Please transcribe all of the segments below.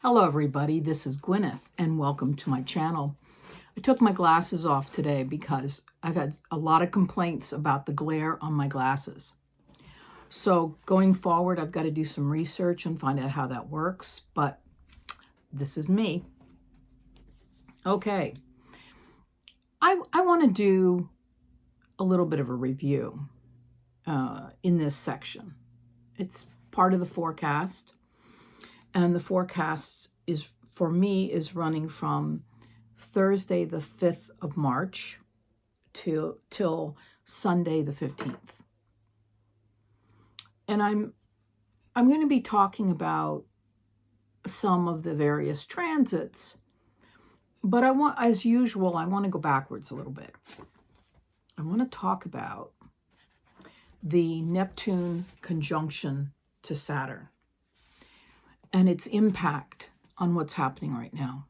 Hello everybody, this is Gwyneth and welcome to my channel. I took my glasses off today because I've had a lot of complaints about the glare on my glasses. So going forward, I've got to do some research and find out how that works, but this is me. Okay, I want to do a little bit of a review in this section. It's part of the forecast, and the forecast is, for me, is running from Thursday the 5th of March till Sunday the 15th. And I'm going to be talking about some of the various transits, but as usual, I want to go backwards a little bit. I want to talk about the Neptune conjunction to Saturn and its impact on what's happening right now.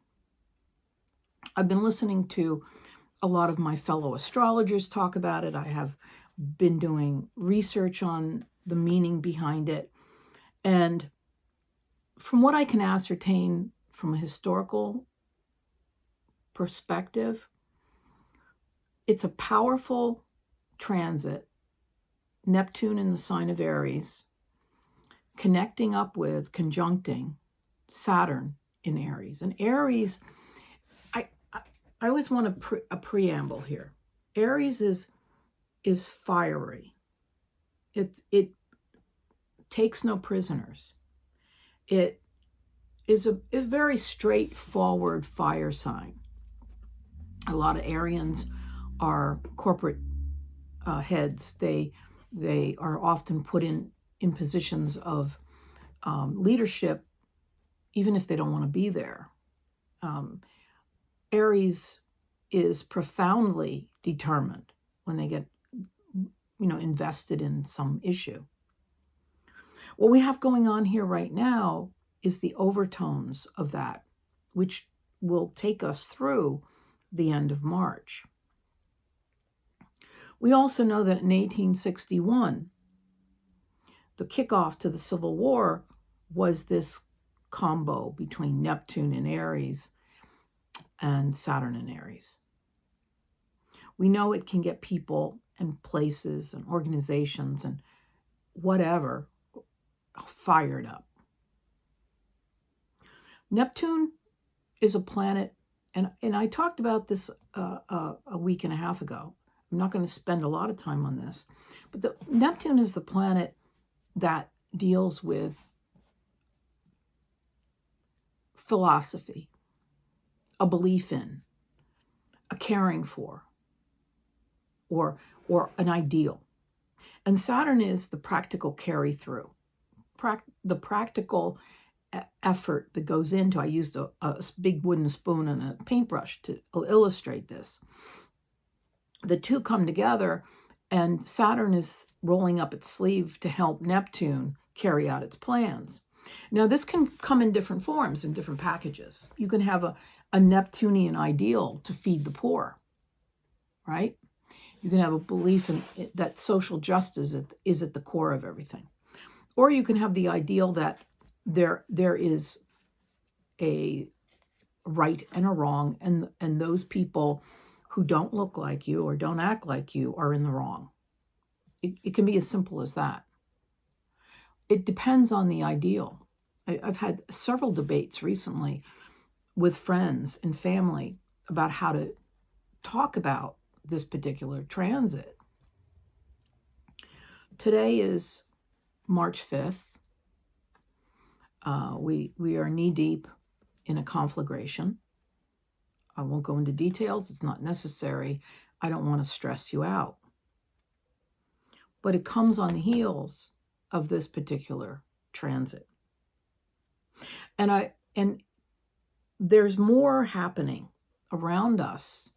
I've been listening to a lot of my fellow astrologers talk about it. I have been doing research on the meaning behind it. And from what I can ascertain from a historical perspective, it's a powerful transit, Neptune in the sign of Aries, connecting up with, conjuncting Saturn in Aries. And Aries, I always want a preamble here. Aries is fiery. It takes no prisoners. It is a very straightforward fire sign. A lot of Arians are corporate heads. They are often put in positions of leadership, even if they don't want to be there. Aries is profoundly determined when they get, invested in some issue. What we have going on here right now is the overtones of that, which will take us through the end of March. We also know that in 1861, the kickoff to the Civil War was this combo between Neptune in Aries and Saturn in Aries. We know it can get people and places and organizations and whatever fired up. Neptune is a planet, and I talked about this a week and a half ago. I'm not going to spend a lot of time on this, but Neptune is the planet that deals with philosophy, a belief in, a caring for, or an ideal. And Saturn is the practical carry through, the practical effort that goes into. I used a big wooden spoon and a paintbrush to illustrate this. The two come together, and Saturn is rolling up its sleeve to help Neptune carry out its plans. Now, this can come in different forms, in different packages. You can have a Neptunian ideal to feed the poor, right? You can have a belief in that social justice is at the core of everything. Or you can have the ideal that there is a right and a wrong, and those people who don't look like you or don't act like you are in the wrong. It can be as simple as that. It depends on the ideal. I've had several debates recently with friends and family about how to talk about this particular transit. Today is March 5th. We are knee-deep in a conflagration. I won't go into details. It's not necessary. I don't want to stress you out. But it comes on the heels of this particular transit. And there's more happening around us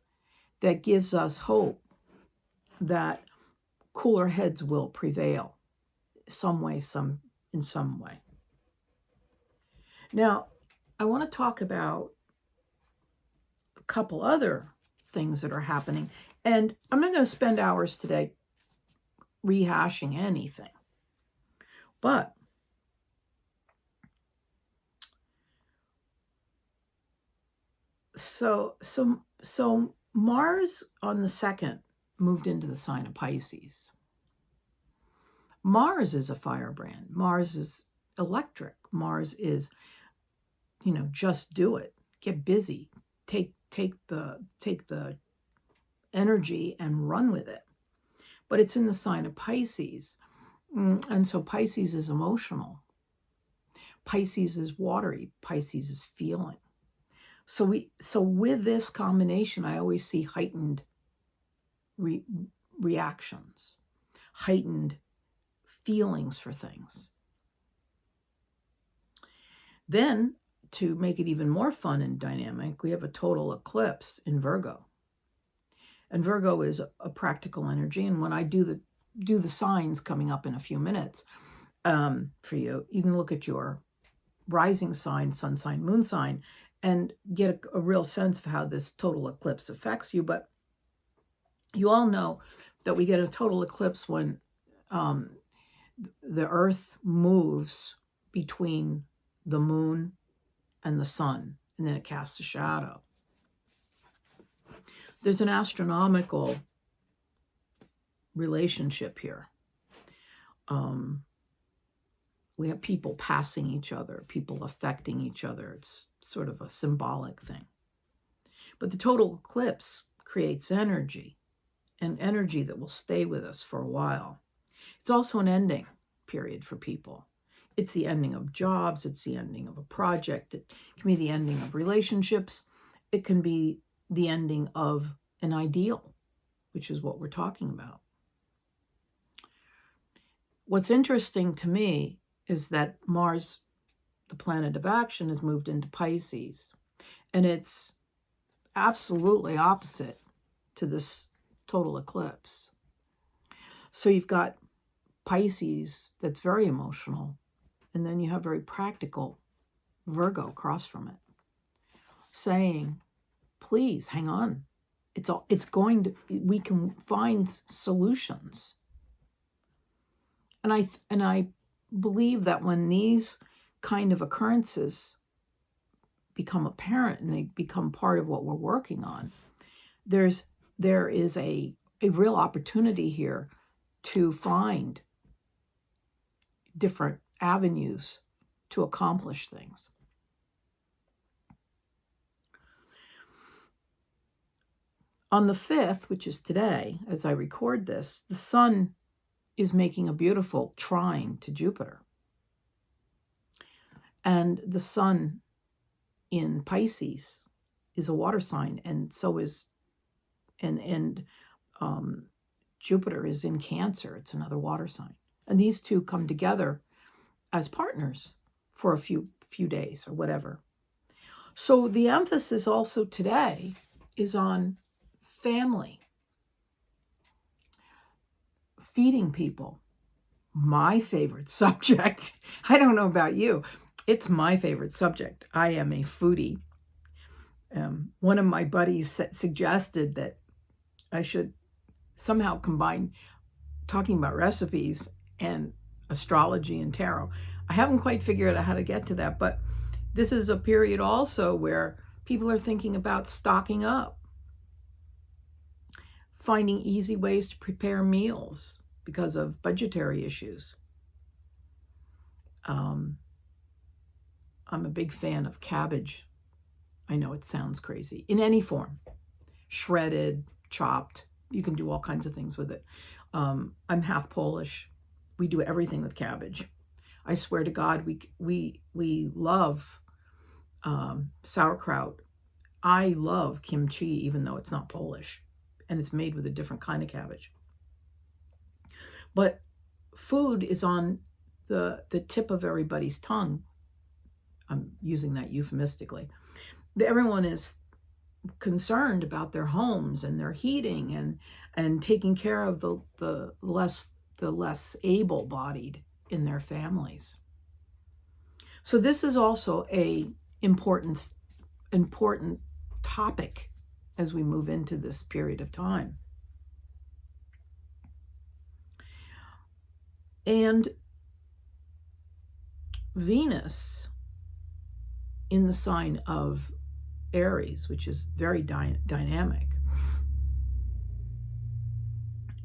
that gives us hope that cooler heads will prevail in some way. Now, I want to talk about a couple other things that are happening, and I'm not going to spend hours today rehashing anything, but So Mars on the 2nd moved into the sign of Pisces. Mars is a firebrand. Mars is electric. Mars is, just do it. Get busy. Take the energy and run with it. But it's in the sign of Pisces. And so Pisces is emotional. Pisces is watery. Pisces is feeling. So with this combination, I always see heightened reactions, heightened feelings for things. Then, to make it even more fun and dynamic, we have a total eclipse in Virgo. And Virgo is a practical energy. And when I do the signs coming up in a few minutes for you, you can look at your rising sign, sun sign, moon sign, and get a real sense of how this total eclipse affects you. But you all know that we get a total eclipse when the Earth moves between the moon and the sun, and then it casts a shadow. There's an astronomical relationship here. We have people passing each other, people affecting each other. It's sort of a symbolic thing. But the total eclipse creates energy, and energy that will stay with us for a while. It's also an ending period for people. It's the ending of jobs. It's the ending of a project. It can be the ending of relationships. It can be the ending of an ideal, which is what we're talking about. What's interesting to me is that Mars, the planet of action, has moved into Pisces, and it's absolutely opposite to this total eclipse. So you've got Pisces that's very emotional, and then you have very practical Virgo across from it, saying, please hang on. We can find solutions. And I believe that when these kind of occurrences become apparent and they become part of what we're working on, there is a real opportunity here to find different avenues to accomplish things. On the 5th, which is today, as I record this, the sun is making a beautiful trine to Jupiter. And the sun in Pisces is a water sign, and so is, Jupiter is in Cancer. It's another water sign. And these two come together as partners for a few days or whatever. So the emphasis also today is on family, feeding people. My favorite subject. I don't know about you. It's my favorite subject. I am a foodie. One of my buddies suggested that I should somehow combine talking about recipes and astrology and tarot. I haven't quite figured out how to get to that, but this is a period also where people are thinking about stocking up, finding easy ways to prepare meals because of budgetary issues. I'm a big fan of cabbage. I know it sounds crazy. In any form, shredded, chopped, you can do all kinds of things with it. I'm half Polish. We do everything with cabbage. I swear to God, we love sauerkraut. I love kimchi, even though it's not Polish, and it's made with a different kind of cabbage. But food is on the tip of everybody's tongue. I'm using that euphemistically. Everyone is concerned about their homes and their heating and taking care of the less able-bodied in their families. So this is also a important topic as we move into this period of time. And Venus in the sign of Aries, which is very dynamic,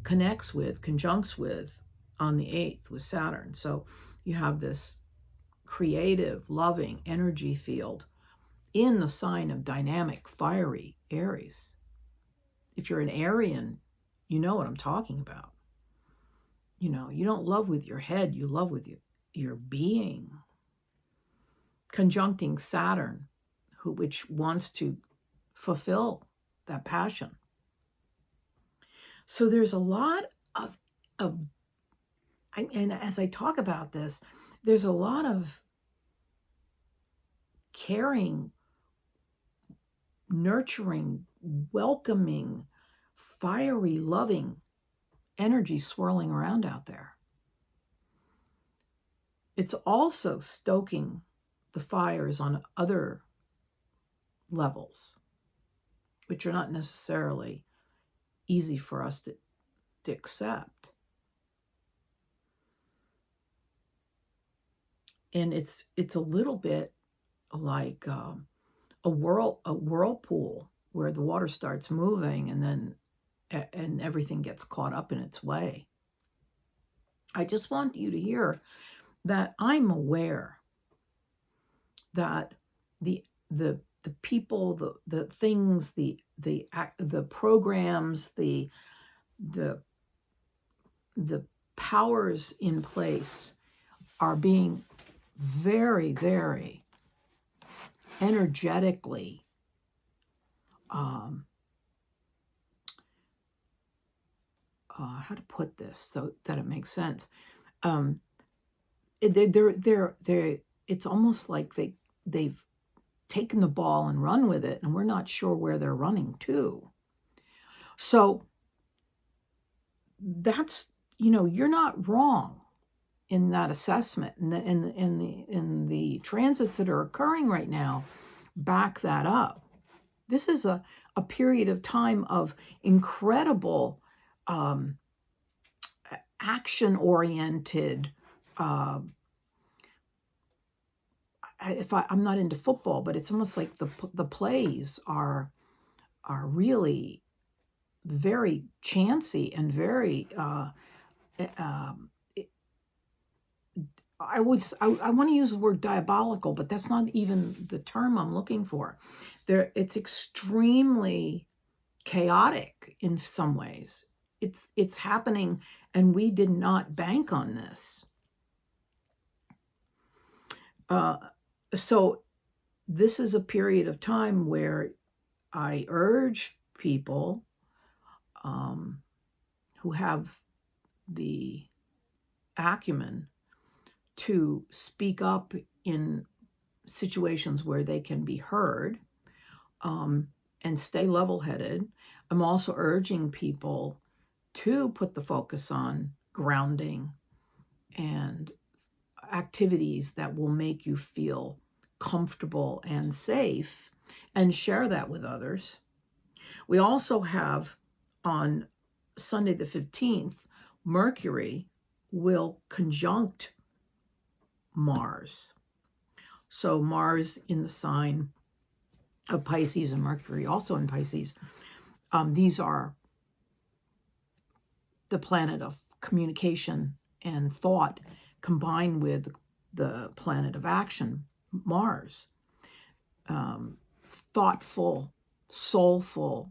conjuncts with on the 8th with Saturn. So you have this creative, loving energy field in the sign of dynamic, fiery Aries. If you're an Arian, you know what I'm talking about. You don't love with your head, you love with your being. Conjuncting Saturn, which wants to fulfill that passion. So there's a lot of and as I talk about this, there's a lot of caring, nurturing, welcoming, fiery, loving energy swirling around out there. It's also stoking the fires on other levels, which are not necessarily easy for us to accept. And it's a little bit like a whirlpool where the water starts moving and everything gets caught up in its way. I just want you to hear that I'm aware that the people, the things, the programs, the powers in place are being very, very energetically how to put this so that it makes sense. It's almost like they've taken the ball and run with it, and we're not sure where they're running to. So that's, you're not wrong in that assessment, and in the transits that are occurring right now back that up. This is a period of time of incredible action-oriented. I'm not into football, but it's almost like the plays are really very chancy and very. I want to use the word diabolical, but that's not even the term I'm looking for. It's extremely chaotic in some ways. It's happening, and we did not bank on this. So this is a period of time where I urge people who have the acumen to speak up in situations where they can be heard and stay level-headed. I'm also urging people to put the focus on grounding and activities that will make you feel comfortable and safe, and share that with others. We also have on Sunday the 15th, Mercury will conjunct Mars. So Mars in the sign of Pisces and Mercury also in Pisces. These are the planet of communication and thought combined with the planet of action, Mars. Thoughtful, soulful,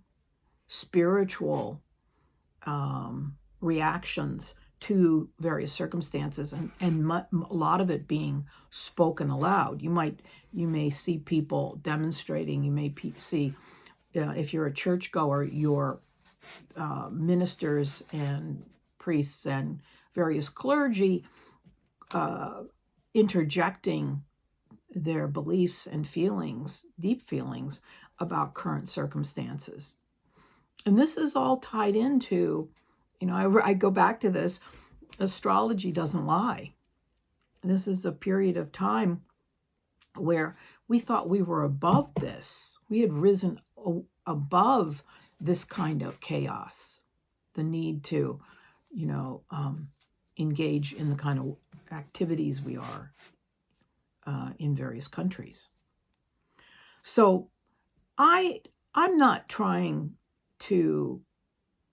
spiritual reactions to various circumstances, and a lot of it being spoken aloud. You may see people demonstrating. You may see, if you're a churchgoer, your ministers and priests and various clergy interjecting their beliefs and feelings, deep feelings about current circumstances. And this is all tied into, I go back to this, astrology doesn't lie. This is a period of time where we thought we were above this. We had risen above this kind of chaos, the need to, engage in the kind of activities we are in various countries. So I'm not trying to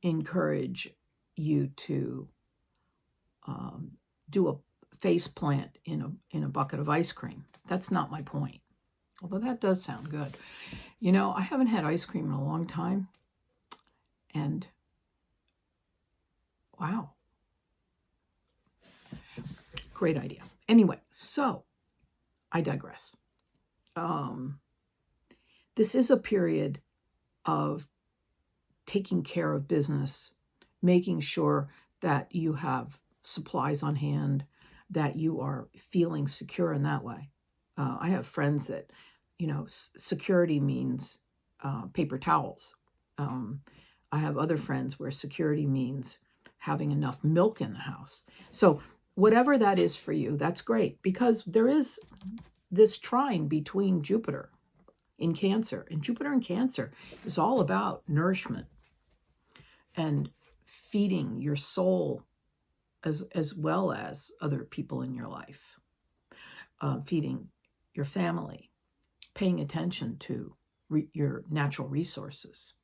encourage you to do a face plant in a bucket of ice cream. That's not my point. Although that does sound good. You know, I haven't had ice cream in a long time. And wow. Great idea. Anyway, so I digress. This is a period of taking care of business, making sure that you have supplies on hand, that you are feeling secure in that way. I have friends that, you know, security means paper towels. I have other friends where security means having enough milk in the house. So whatever that is for you, that's great, because there is this trine between Jupiter in Cancer, and Jupiter in Cancer is all about nourishment and feeding your soul as well as other people in your life, feeding your family, paying attention to your natural resources,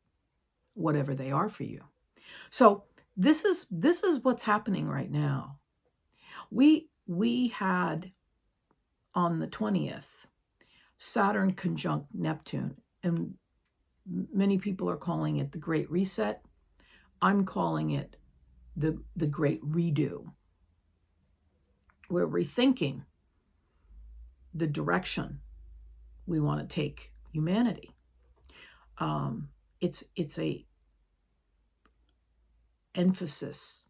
whatever they are for you. So this is what's happening right now. We had on the 20th Saturn conjunct Neptune, and many people are calling it the Great Reset. I'm calling it the Great Redo. We're rethinking the direction we want to take humanity. It's a emphasis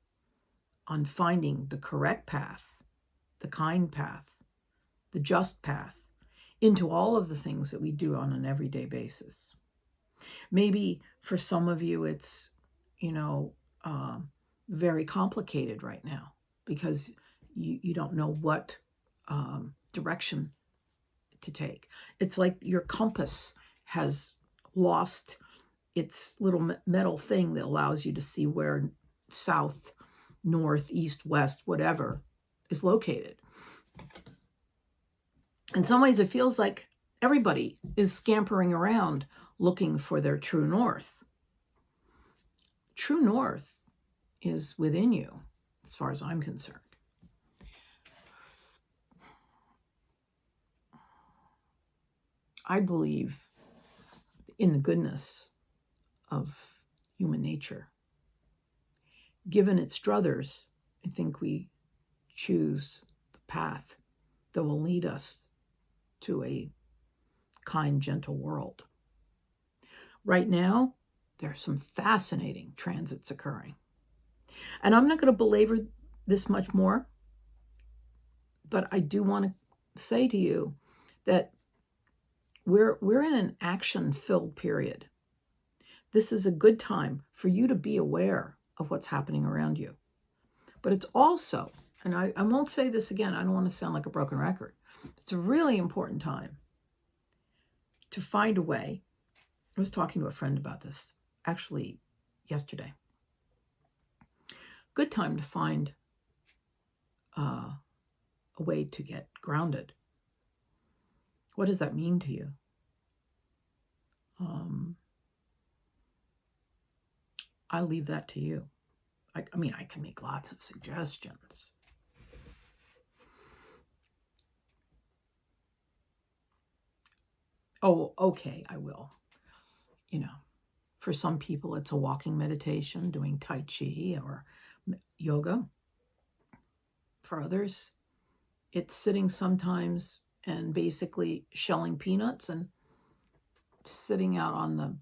on finding the correct path, the kind path, the just path into all of the things that we do on an everyday basis. Maybe for some of you, it's, very complicated right now because you don't know what direction to take. It's like your compass has lost its little metal thing that allows you to see where south, north, east, west, whatever is located. In some ways, it feels like everybody is scampering around looking for their true north. True north is within you, as far as I'm concerned. I believe in the goodness of human nature. Given its druthers, I think we choose the path that will lead us to a kind, gentle world. Right now, there are some fascinating transits occurring. And I'm not going to belabor this much more, but I do want to say to you that we're in an action-filled period. This is a good time for you to be aware of what's happening around you. But it's also, and I won't say this again, I don't want to sound like a broken record. It's a really important time to find a way. I was talking to a friend about this actually yesterday. Good time to find a way to get grounded. What does that mean to you? I leave that to you. I mean, I can make lots of suggestions. Oh, okay, I will. For some people, it's a walking meditation, doing Tai Chi or yoga. For others, it's sitting sometimes and basically shelling peanuts and sitting out on the,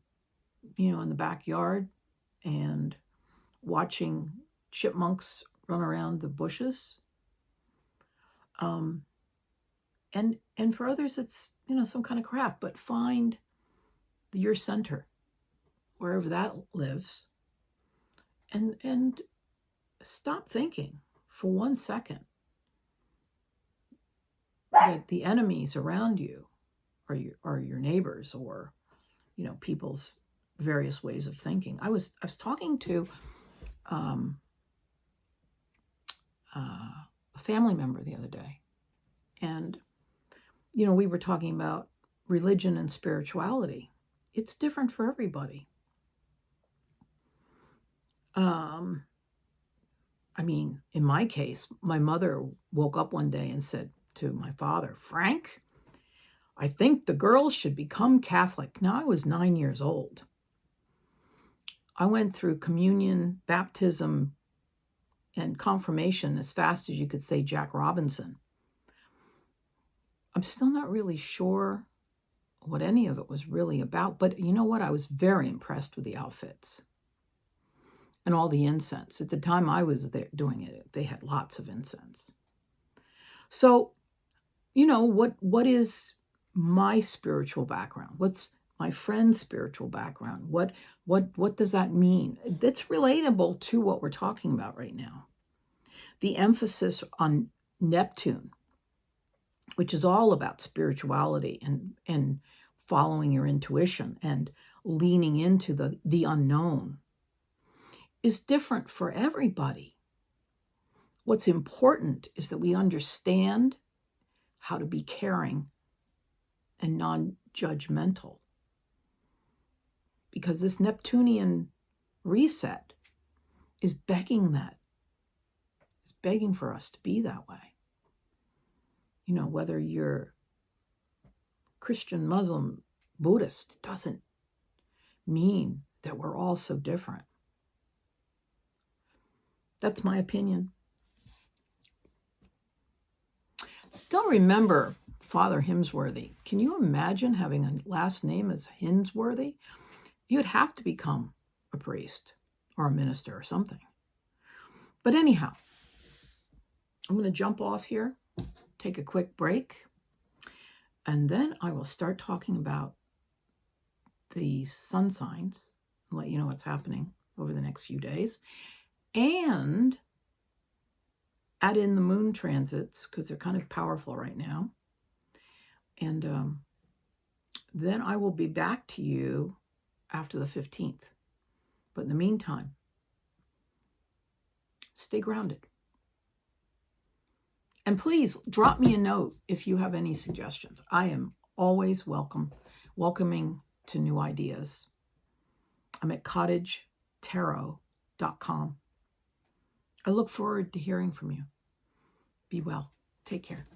in the backyard and watching chipmunks run around the bushes. And for others, it's, some kind of craft, but find your center, wherever that lives, and stop thinking for 1 second that the enemies around you are your neighbors or, people's various ways of thinking. I was talking to a family member the other day, and we were talking about religion and spirituality, It's different for everybody. I mean, in my case, my mother woke up one day and said to my father, Frank, I think the girls should become Catholic. Now, I was 9 years old. I went through communion, baptism, and confirmation as fast as you could say Jack Robinson. I'm still not really sure what any of it was really about, but you know what? I was very impressed with the outfits and all the incense. At the time I was there doing it, they had lots of incense. So, you know, what is my spiritual background? What's my friend's spiritual background? What does that mean? That's relatable to what we're talking about right now. The emphasis on Neptune, which is all about spirituality and following your intuition and leaning into the unknown, is different for everybody. What's important is that we understand how to be caring and non-judgmental, because this Neptunian reset is begging that. It's begging for us to be that way. You know, whether you're Christian, Muslim, Buddhist, doesn't mean that we're all so different. That's my opinion. Still remember Father Himsworthy. Can you imagine having a last name as Himsworthy? You'd have to become a priest or a minister or something. But anyhow, I'm going to jump off here, take a quick break, and then I will start talking about the sun signs and let you know what's happening over the next few days, and add in the moon transits because they're kind of powerful right now. And then I will be back to you after the 15th. But in the meantime, stay grounded. And please drop me a note if you have any suggestions. I am always welcoming to new ideas. I'm at cottagetarot.com. I look forward to hearing from you. Be well. Take care.